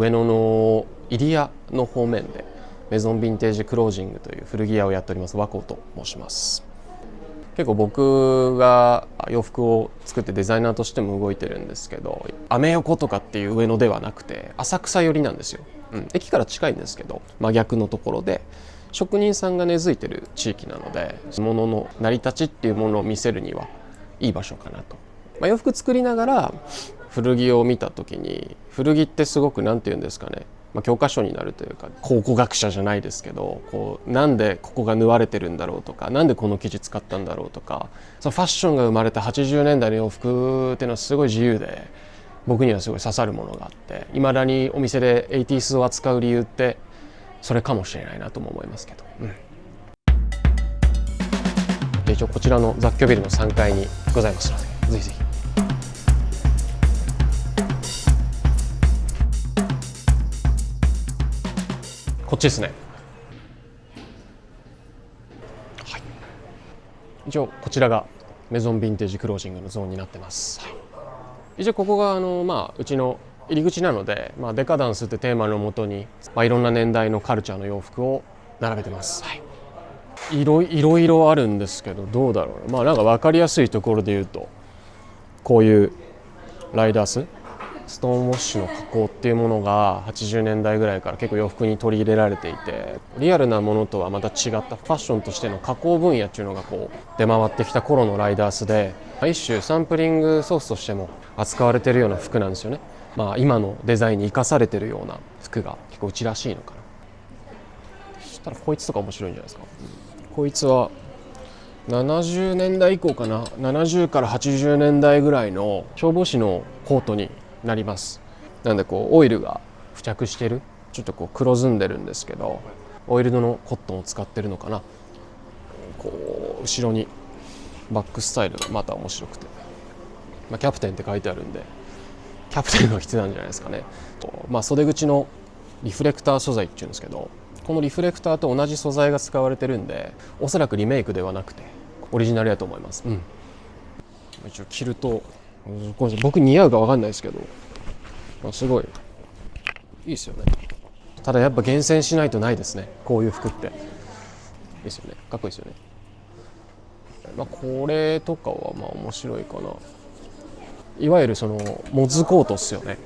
上野の入谷の方面でメゾンヴィンテージクロージングという古着屋をやっております和光と申します。結構僕が洋服を作ってデザイナーとしても動いてるんですけど、アメ横とかっていう上野ではなくて浅草寄りなんですよ。駅から近いんですけど真逆のところで職人さんが根付いてる地域なので、物の成り立ちっていうものを見せるにはいい場所かなと。洋服作りながら古着を見た時に、古着ってすごくなんて言うんですかね、教科書になるというか、考古学者じゃないですけど、なんでここが縫われてるんだろうとか、なんでこの生地使ったんだろうとか、そのファッションが生まれた80年代の洋服っていうのはすごい自由で、僕にはすごい刺さるものがあって、いまだにお店で 80s を扱う理由ってそれかもしれないなとも思いますけど、で一応こちらの雑居ビルの3階にございますので、ぜひぜひ。こっちですね。はい、一応こちらがメゾンヴィンテージクロージングのゾーンになってます。はい、一応ここがうちの入り口なので、デカダンスってテーマのもとに、いろんな年代のカルチャーの洋服を並べてます。はい、いろいろあるんですけど、どうだろうな。なんか分かりやすいところで言うと、こういうライダースストーンウォッシュの加工っていうものが80年代ぐらいから結構洋服に取り入れられていて、リアルなものとはまた違ったファッションとしての加工分野っていうのが出回ってきた頃のライダースで、一種サンプリングソースとしても扱われてるような服なんですよね。今のデザインに生かされてるような服が結構うちらしいのかな。そしたらこいつとか面白いんじゃないですか。こいつは70年代以降かな、70から80年代ぐらいの消防士のコートになります。なんでオイルが付着してる、ちょっと黒ずんでるんですけど、オイルドのコットンを使ってるのかな。後ろにバックスタイルがまた面白くて、キャプテンって書いてあるんでキャプテンの必要なんじゃないですかね。袖口のリフレクター素材っていうんですけど、このリフレクターと同じ素材が使われてるんで、おそらくリメイクではなくてオリジナルだと思います。一応着るとこれ僕似合うか分かんないですけど、すごいいいですよね。ただやっぱ厳選しないとないですね、こういう服って。いいですよね、かっこいいですよね。これとかは面白いかな。いわゆるそのモズコートっすよね。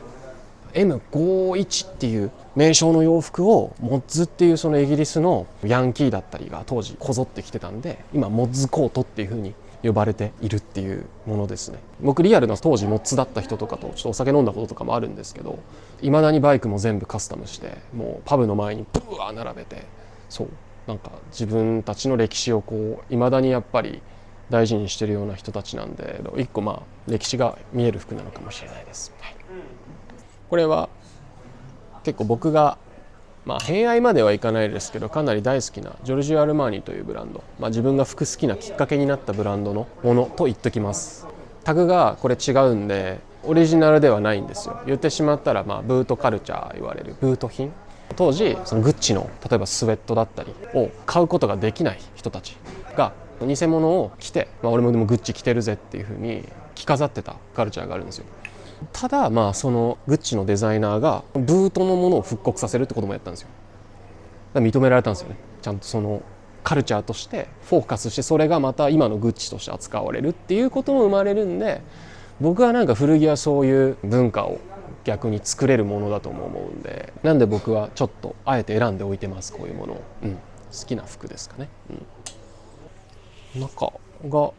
M51 っていう名称の洋服をモッズっていうそのイギリスのヤンキーだったりが当時こぞってきてたんで、今モッズコートっていう風に呼ばれているっていうものですね。僕リアルな当時モッツだった人とかとちょっとお酒飲んだこととかもあるんですけど、いまだにバイクも全部カスタムして、もうパブの前にブワー並べて、そうなんか自分たちの歴史をいまだにやっぱり大事にしてるような人たちなんで、一個歴史が見える服なのかもしれないです。はい、これは結構僕が偏愛まではいかないですけど、かなり大好きなジョルジオ・アルマーニというブランド、自分が服好きなきっかけになったブランドのものと言っときます。タグがこれ違うんでオリジナルではないんですよ。言ってしまったらブートカルチャー言われるブート品、当時そのグッチの例えばスウェットだったりを買うことができない人たちが偽物を着て、俺もでもグッチ着てるぜっていう風に着飾ってたカルチャーがあるんですよ。ただそのグッチのデザイナーがブートのものを復刻させるってこともやったんですよ。だから認められたんですよね。ちゃんとそのカルチャーとしてフォーカスして、それがまた今のグッチとして扱われるっていうことも生まれるんで、僕はなんか古着はそういう文化を逆に作れるものだとも思うんで、なんで僕はちょっとあえて選んでおいてます、こういうものを。好きな服ですかね。中が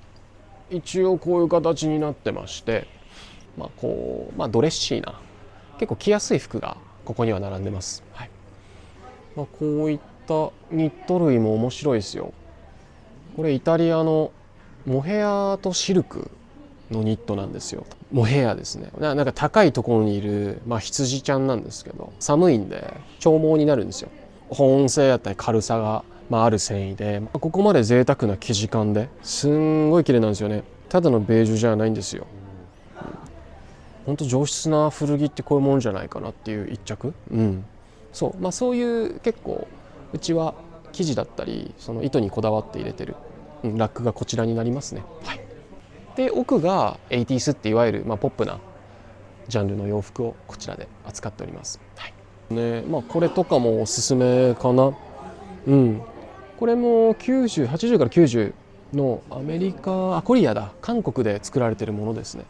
一応こういう形になってまして、ドレッシーな結構着やすい服がここには並んでます。はい、こういったニット類も面白いですよ。これイタリアのモヘアとシルクのニットなんですよ。モヘアですね。なんか高いところにいる、羊ちゃんなんですけど、寒いんで長毛になるんですよ。保温性やったり軽さが、ある繊維で、ここまで贅沢な生地感ですんごい綺麗なんですよね。ただのベージュじゃないんですよ。本当上質な古着ってこういうものじゃないかなっていう一着。そういう結構うちは生地だったりその糸にこだわって入れてる、ラックがこちらになりますね。はい、で奥が 80s っていわゆるポップなジャンルの洋服をこちらで扱っております。はい、ね、まあこれとかもおすすめかな。うん、これも90、80から90のアメリカ、コリアだ、韓国で作られているものですね。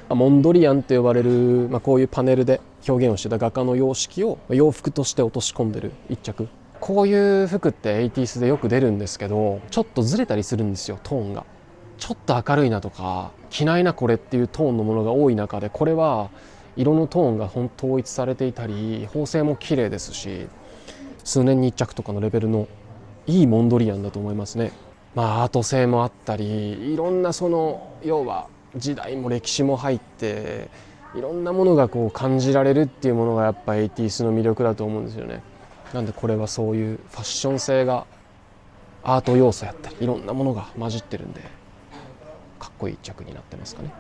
モンドリアンって呼ばれる、こういうパネルで表現をしてた画家の様式を洋服として落とし込んでる一着。こういう服って80sでよく出るんですけど、ちょっとずれたりするんですよ、トーンが。ちょっと明るいなとか着ないなこれっていうトーンのものが多い中で、これは色のトーンが統一されていたり、縫製も綺麗ですし、数年に一着とかのレベルのいいモンドリアンだと思いますね。アート性もあったり、いろんな要は時代も歴史も入って、いろんなものがこう感じられるっていうものがやっぱ 80s の魅力だと思うんですよね。なんでこれはそういうファッション性がアート要素やったり、いろんなものが混じってるんで、かっこいい一着になってますかね。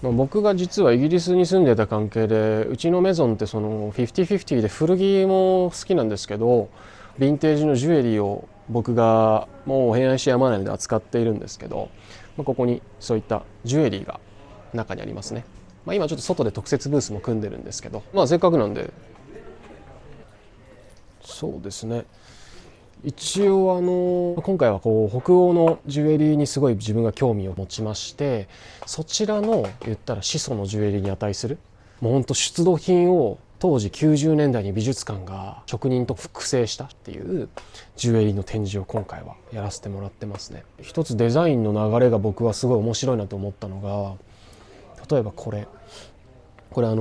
僕が実はイギリスに住んでた関係で、うちのメゾンって50/50で古着も好きなんですけど、ヴィンテージのジュエリーを僕がもう偏愛しやまないので扱っているんですけど、ここにそういったジュエリーが中にありますね。今ちょっと外で特設ブースも組んでるんですけど、せっかくなんで、そうですね、一応今回はこう北欧のジュエリーにすごい自分が興味を持ちまして、そちらの言ったら始祖のジュエリーに値する、もうほんと出土品を当時90年代に美術館が職人と複製したっていうジュエリーの展示を今回はやらせてもらってますね。一つデザインの流れが僕はすごい面白いなと思ったのが、例えばこれ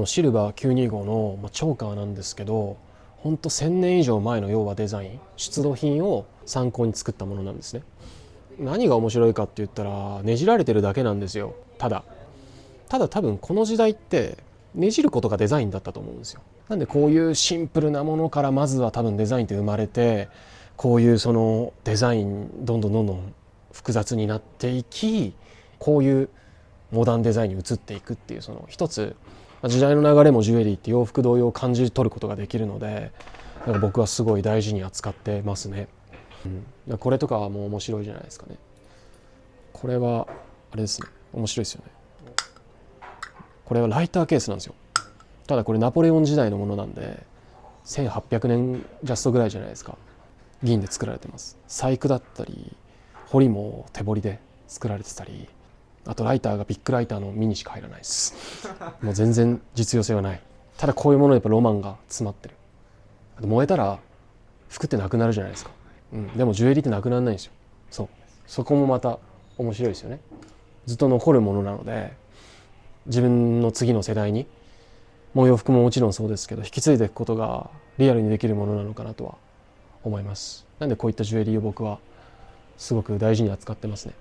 シルバー925のチョーカーなんですけど、ほんと1000年以上前の要はデザイン、出土品を参考に作ったものなんですね。何が面白いかって言ったら、ねじられてるだけなんですよ。ただ多分この時代ってねじることがデザインだったと思うんですよ。なんでこういうシンプルなものからまずは多分デザインって生まれて、こういうデザインどんどん複雑になっていき、こういうモダンデザインに移っていくっていう、一つ時代の流れもジュエリーって洋服同様感じ取ることができるので、僕はすごい大事に扱ってますね。これとかはもう面白いじゃないですかね。これはあれですね、面白いですよね。これはライターケースなんですよ。ただこれナポレオン時代のものなんで、1800年ジャストぐらいじゃないですか。銀で作られてます。細工だったり彫りも手彫りで作られてたり、あとライターがビッグライターのミニしか入らないです。もう全然実用性はない。ただこういうものやっぱロマンが詰まってる。あと燃えたら服ってなくなるじゃないですか。でもジュエリーってなくならないんですよ。そこもまた面白いですよね。ずっと残るものなので、自分の次の世代にもう洋服ももちろんそうですけど、引き継いでいくことがリアルにできるものなのかなとは思います。なんでこういったジュエリーを僕はすごく大事に扱ってますね。